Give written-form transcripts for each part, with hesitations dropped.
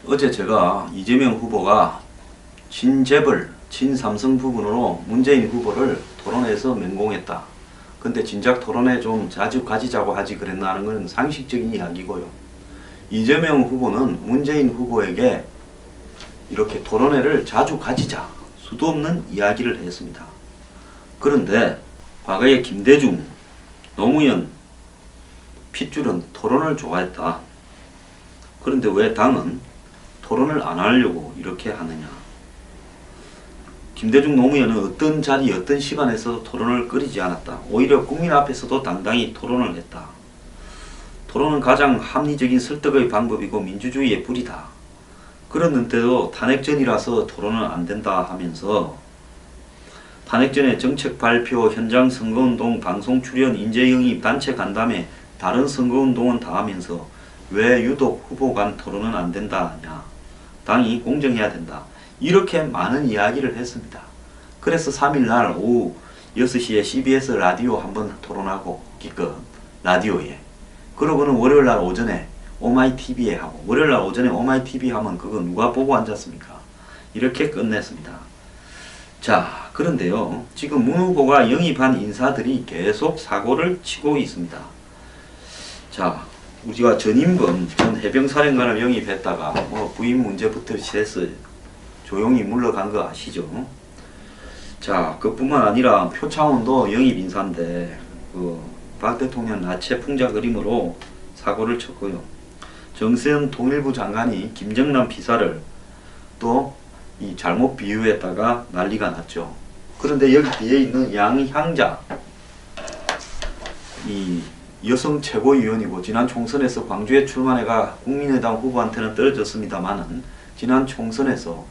어제 제가 이재명 후보가 친재벌, 친삼성 부분으로 문재인 후보를 토론회에서 맹공했다. 근데 진작 토론회 좀 자주 가지자고 하지 그랬나 하는 건 상식적인 이야기고요. 이재명 후보는 문재인 후보에게 이렇게 토론회를 자주 가지자 수도 없는 이야기를 했습니다. 그런데 과거에 김대중, 노무현, 핏줄은 토론을 좋아했다. 그런데 왜 당은 토론을 안 하려고 이렇게 하느냐. 김대중, 노무현은 어떤 자리, 어떤 시간에서도 토론을 끓이지 않았다. 오히려 국민 앞에서도 당당히 토론을 했다. 토론은 가장 합리적인 설득의 방법이고 민주주의의 뿌리다. 그랬는데도 탄핵전이라서 토론은 안 된다 하면서 탄핵전에 정책 발표, 현장 선거운동, 방송 출연, 인재 영입, 단체 간담회, 다른 선거운동은 다 하면서 왜 유독 후보 간 토론은 안 된다 하냐. 당이 공정해야 된다. 이렇게 많은 이야기를 했습니다. 그래서 3일날 오후 6시에 CBS 라디오 한번 토론하고 기껏 라디오에, 그러고는 월요일날 오전에 오마이TV에 하고, 월요일날 오전에 오마이TV 하면 그거 누가 보고 앉았습니까? 이렇게 끝냈습니다. 자, 그런데요, 지금 문 후보가 영입한 인사들이 계속 사고를 치고 있습니다. 자, 우리가 전인범 전 해병사령관을 영입했다가 부인 문제부터 시해서 조용히 물러간 거 아시죠? 자, 그뿐만 아니라 표창원도 영입 인사인데 박 대통령 나체 풍자 그림으로 사고를 쳤고요. 정세현 통일부 장관이 김정남 비사를 또 잘못 비유했다가 난리가 났죠. 그런데 여기 뒤에 있는 양향자, 이 여성 최고위원이고 지난 총선에서 광주에 출마해가 국민의당 후보한테는 떨어졌습니다만은 지난 총선에서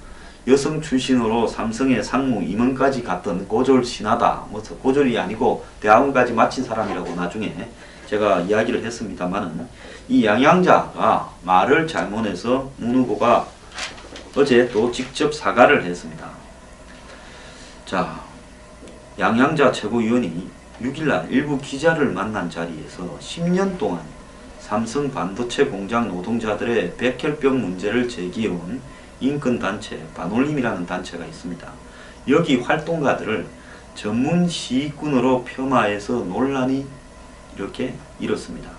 여성 출신으로 삼성의 상무 임원까지 갔던 고졸 신하다. 고졸이 아니고 대학원까지 마친 사람이라고 나중에 제가 이야기를 했습니다만은 이 양양자가 말을 잘못해서 문 후보가 어제 또 직접 사과를 했습니다. 자, 양양자 최고위원이 6일날 일부 기자를 만난 자리에서 10년 동안 삼성 반도체 공장 노동자들의 백혈병 문제를 제기해온 인권단체 반올림이라는 단체가 있습니다. 여기 활동가들을 전문 시위꾼으로 폄하해서 논란이 이렇게 일었습니다.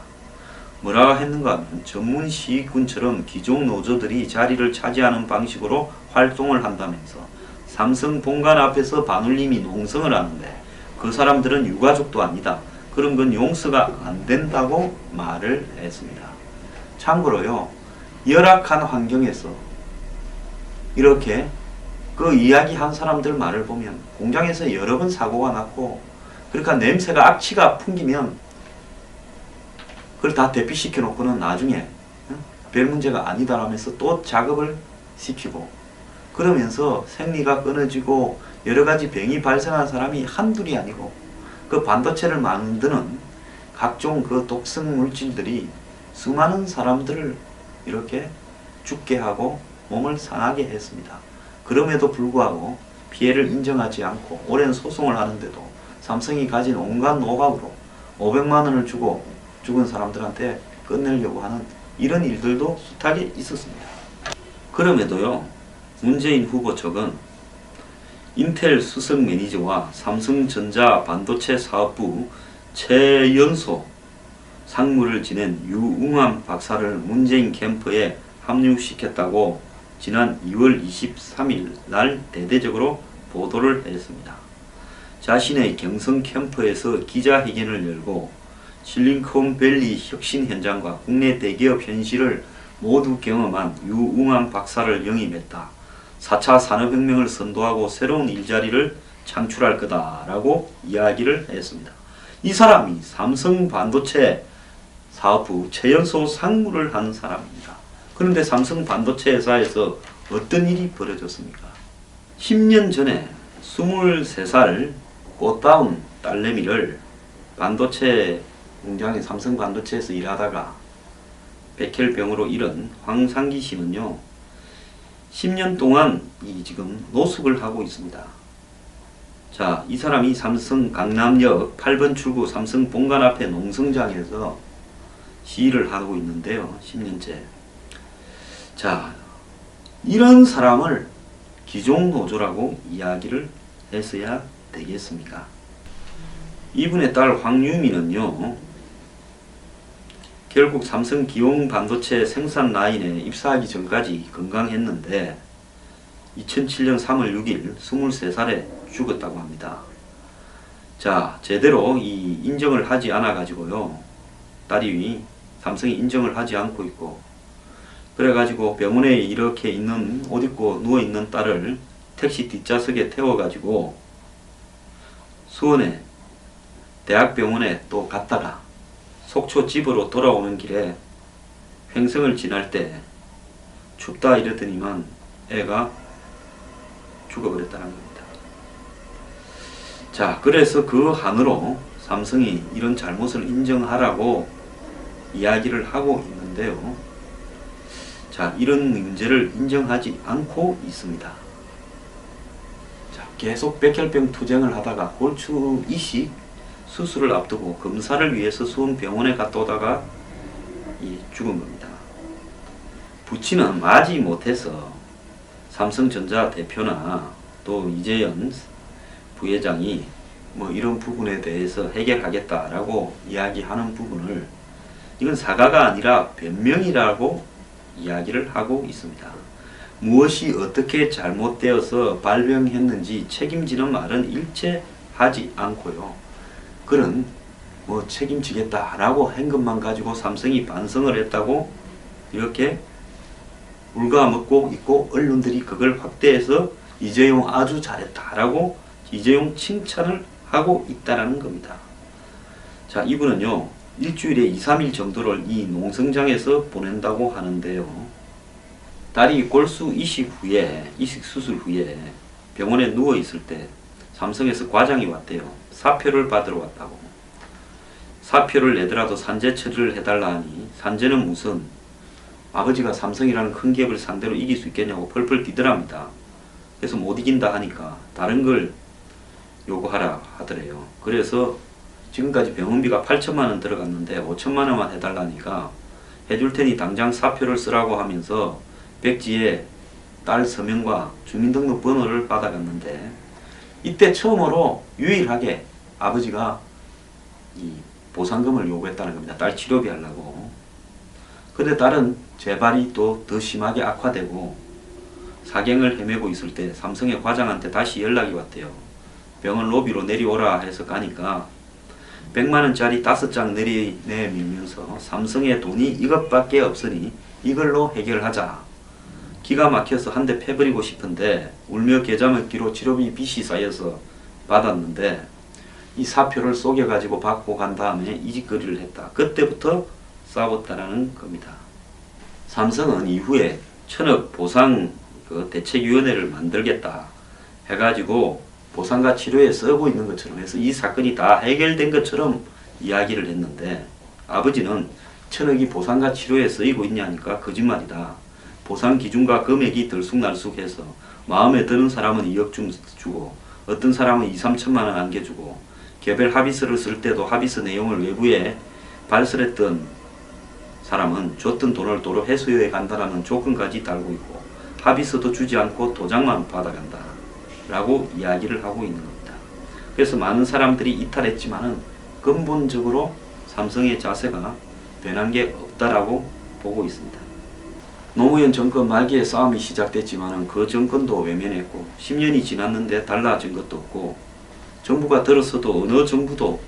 뭐라 했는가 하면 전문 시위꾼처럼 기존 노조들이 자리를 차지하는 방식으로 활동을 한다면서 삼성 본관 앞에서 반올림이 농성을 하는데 그 사람들은 유가족도 아니다. 그런 건 용서가 안 된다고 말을 했습니다. 참고로요, 열악한 환경에서 이렇게 그 이야기한 사람들 말을 보면 공장에서 여러 번 사고가 났고, 그러니까 냄새가 악취가 풍기면 그걸 다 대피시켜 놓고는 나중에 별 문제가 아니다라면서 또 작업을 시키고, 그러면서 생리가 끊어지고 여러 가지 병이 발생한 사람이 한둘이 아니고 그 반도체를 만드는 각종 그 독성 물질들이 수많은 사람들을 이렇게 죽게 하고 몸을 상하게 했습니다. 그럼에도 불구하고 피해를 인정하지 않고 오랜 소송을 하는데도 삼성이 가진 온갖 노하우로 500만 원을 주고 죽은 사람들한테 끝내려고 하는 이런 일들도 숱하게 있었습니다. 그럼에도요, 문재인 후보 측은 인텔 수석 매니저와 삼성전자 반도체 사업부 최연소 상무를 지낸 유웅환 박사를 문재인 캠프에 합류시켰다고 지난 2월 23일 날 대대적으로 보도를 했습니다. 자신의 경성 캠프에서 기자회견을 열고 실리콘밸리 혁신 현장과 국내 대기업 현실을 모두 경험한 유웅환 박사를 영입했다. 4차 산업혁명을 선도하고 새로운 일자리를 창출할 거다라고 이야기를 했습니다. 이 사람이 삼성 반도체 사업부 최연소 상무를 한 사람입니다. 그런데 삼성 반도체 회사에서 어떤 일이 벌어졌습니까? 10년 전에 23살 꽃다운 딸내미를 반도체 공장에 삼성 반도체에서 일하다가 백혈병으로 잃은 황상기 씨는요, 10년 동안 지금 노숙을 하고 있습니다. 자, 이 사람이 삼성 강남역 8번 출구 삼성 본관 앞에 농성장에서 시위를 하고 있는데요, 10년째. 자, 이런 사람을 기종노조라고 이야기를 했어야 되겠습니까? 이분의 딸 황유미는요, 결국 삼성 기용 반도체 생산 라인에 입사하기 전까지 건강했는데 2007년 3월 6일 23살에 죽었다고 합니다. 자, 제대로 이 인정을 하지 않아 가지고요, 딸이 삼성이 인정을 하지 않고 있고, 그래가지고 병원에 이렇게 있는, 옷 입고 누워있는 딸을 택시 뒷좌석에 태워가지고 수원에 대학병원에 또 갔다가 속초 집으로 돌아오는 길에 횡성을 지날 때 춥다 이러더니만 애가 죽어버렸다는 겁니다. 자, 그래서 그 한으로 삼성이 이런 잘못을 인정하라고 이야기를 하고 있는데요. 자, 이런 문제를 인정하지 않고 있습니다. 자, 계속 백혈병 투쟁을 하다가 골수 이식 수술을 앞두고 검사를 위해서 수원병원에 갔다 오다가 죽은 겁니다. 부친은 맞이 못해서 삼성전자 대표나 또 이재현 부회장이 뭐 이런 부분에 대해서 해결하겠다라고 이야기하는 부분을, 이건 사과가 아니라 변명이라고 이야기를 하고 있습니다. 무엇이 어떻게 잘못되어서 발병했는지 책임지는 말은 일체 하지 않고요. 그런 뭐 책임지겠다라고 한 것만 가지고 삼성이 반성을 했다고 이렇게 울가먹고 있고, 언론들이 그걸 확대해서 이재용 아주 잘했다라고 이재용 칭찬을 하고 있다라는 겁니다. 자, 이분은요, 일주일에 2, 3일 정도를 이 농성장에서 보낸다고 하는데요. 딸이 골수 이식 수술 후에 병원에 누워 있을 때 삼성에서 과장이 왔대요. 사표를 받으러 왔다고. 사표를 내더라도 산재 처리를 해달라 하니, 산재는 무슨, 아버지가 삼성이라는 큰 기업을 상대로 이길 수 있겠냐고 펄펄 뛰더랍니다. 그래서 못 이긴다 하니까 다른 걸 요구하라 하더래요. 그래서 지금까지 병원비가 8천만 원 들어갔는데 5천만 원만 해달라니까 해줄 테니 당장 사표를 쓰라고 하면서 백지에 딸 서명과 주민등록 번호를 받아갔는데, 이때 처음으로 유일하게 아버지가 이 보상금을 요구했다는 겁니다. 딸 치료비 하려고. 근데 딸은 재발이 또 더 심하게 악화되고 사경을 헤매고 있을 때 삼성의 과장한테 다시 연락이 왔대요. 병원 로비로 내려오라 해서 가니까 100만원짜리 5장 내밀면서 삼성의 돈이 이것밖에 없으니 이걸로 해결하자. 기가 막혀서 한 대 패버리고 싶은데 울며 겨자 먹기로 치료비 빚이 쌓여서 받았는데, 이 사표를 속여가지고 받고 간 다음에 이직거리를 했다. 그때부터 싸웠다라는 겁니다. 삼성은 이후에 1000억 보상 대책위원회를 만들겠다 해가지고 보상과 치료에 쓰고 있는 것처럼 해서 이 사건이 다 해결된 것처럼 이야기를 했는데, 아버지는 1000억이 보상과 치료에 쓰이고 있냐니까 거짓말이다. 보상 기준과 금액이 들쑥날쑥해서 마음에 드는 사람은 2억 주고 어떤 사람은 2, 3천만 원 안겨주고, 개별 합의서를 쓸 때도 합의서 내용을 외부에 발설했던 사람은 줬던 돈을 도로 회수해 간다라는 조건까지 달고 있고, 합의서도 주지 않고 도장만 받아간다 라고 이야기를 하고 있는 겁니다. 그래서 많은 사람들이 이탈했지만은 근본적으로 삼성의 자세가 변한 게 없다라고 보고 있습니다. 노무현 정권 말기에 싸움이 시작됐지만은 그 정권도 외면했고, 10년이 지났는데 달라진 것도 없고, 정부가 들었어도 어느 정부도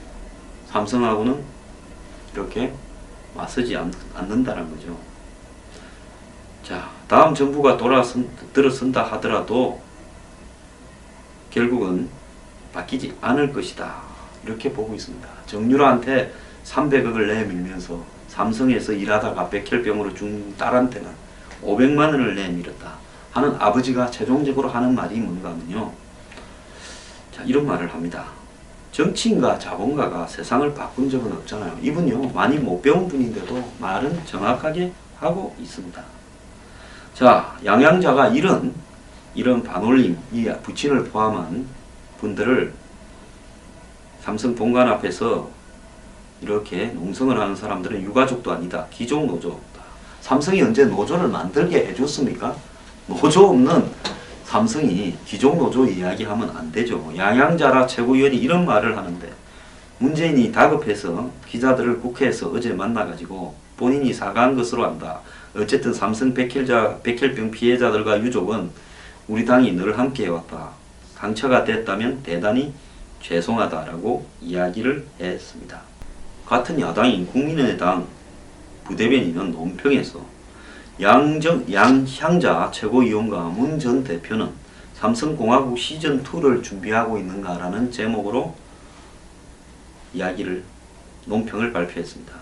삼성하고는 이렇게 맞서지 않는다는 거죠. 자, 다음 정부가 들어선다 하더라도 결국은 바뀌지 않을 것이다, 이렇게 보고 있습니다. 정유라한테 300억을 내밀면서 삼성에서 일하다가 백혈병으로 죽은 딸한테는 500만 원을 내밀었다 하는 아버지가 최종적으로 하는 말이 뭔가 하면요, 자, 이런 말을 합니다. 정치인과 자본가가 세상을 바꾼 적은 없잖아요. 이분요, 많이 못 배운 분인데도 말은 정확하게 하고 있습니다. 자, 양양자가 이런 반올림, 이 부친을 포함한 분들을 삼성 본관 앞에서 이렇게 농성을 하는 사람들은 유가족도 아니다, 기종노조다. 삼성이 언제 노조를 만들게 해줬습니까? 노조 없는 삼성이 기존 노조 이야기하면 안 되죠. 양양자라 최고위원이 이런 말을 하는데, 문재인이 다급해서 기자들을 국회에서 어제 만나가지고 본인이 사과한 것으로 한다. 어쨌든 삼성 백혈병 피해자들과 유족은 우리 당이 늘 함께 해왔다. 상처가 됐다면 대단히 죄송하다라고 이야기를 했습니다. 같은 야당인 국민의당 부대변인은 논평에서 양향자 최고위원과 문 전 대표는 삼성공화국 시즌2를 준비하고 있는가라는 제목으로 논평을 발표했습니다.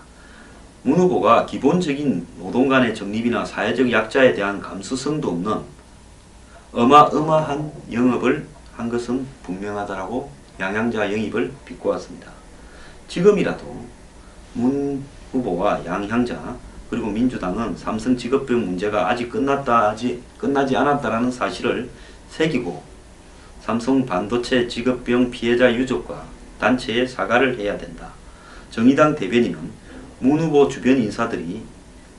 문 후보가 기본적인 노동 간의 정립이나 사회적 약자에 대한 감수성도 없는 어마어마한 영업을 한 것은 분명하다라고 양향자 영입을 비꼬았습니다. 지금이라도 문 후보와 양향자 그리고 민주당은 삼성 직업병 문제가 아직 끝나지 않았다라는 사실을 새기고 삼성 반도체 직업병 피해자 유족과 단체에 사과를 해야 된다. 정의당 대변인은 문 후보 주변 인사들이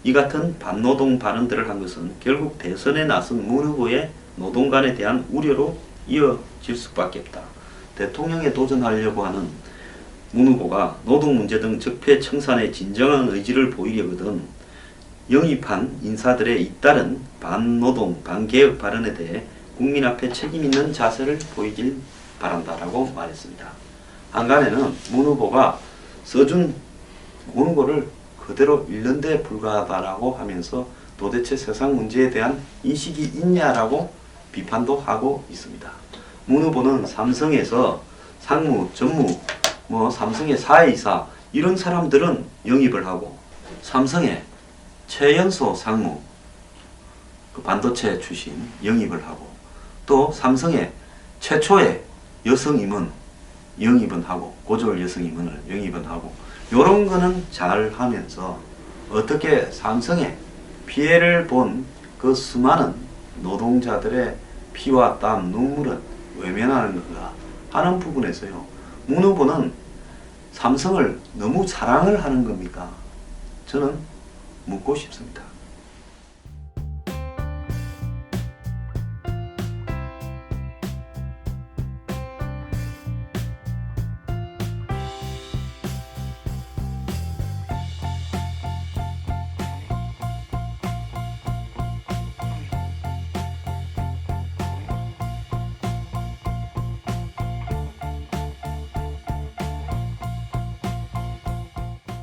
이 같은 반노동 발언들을 한 것은 결국 대선에 나선 문 후보의 노동관에 대한 우려로 이어질 수밖에 없다. 대통령에 도전하려고 하는 문 후보가 노동 문제 등 적폐청산의 진정한 의지를 보이려거든 영입한 인사들의 잇따른 반노동, 반개혁 발언에 대해 국민 앞에 책임있는 자세를 보이길 바란다라고 말했습니다. 한간에는 문 후보가 써준 원고를 그대로 읽는 데 불과하다라고 하면서 도대체 세상 문제에 대한 인식이 있냐라고 비판도 하고 있습니다. 문 후보는 삼성에서 상무, 전무, 삼성의 사회이사 이런 사람들은 영입을 하고 삼성의 최연소 상무, 그 반도체 출신 영입을 하고 또 삼성의 최초의 여성 임원 영입은 하고 고졸 여성 임원을 영입은 하고 요런 거는 잘 하면서 어떻게 삼성의 피해를 본 그 수많은 노동자들의 피와 땀, 눈물은 외면하는가 하는 부분에서요. 문 후보는 삼성을 너무 사랑을 하는 겁니까? 저는 묻고 싶습니다.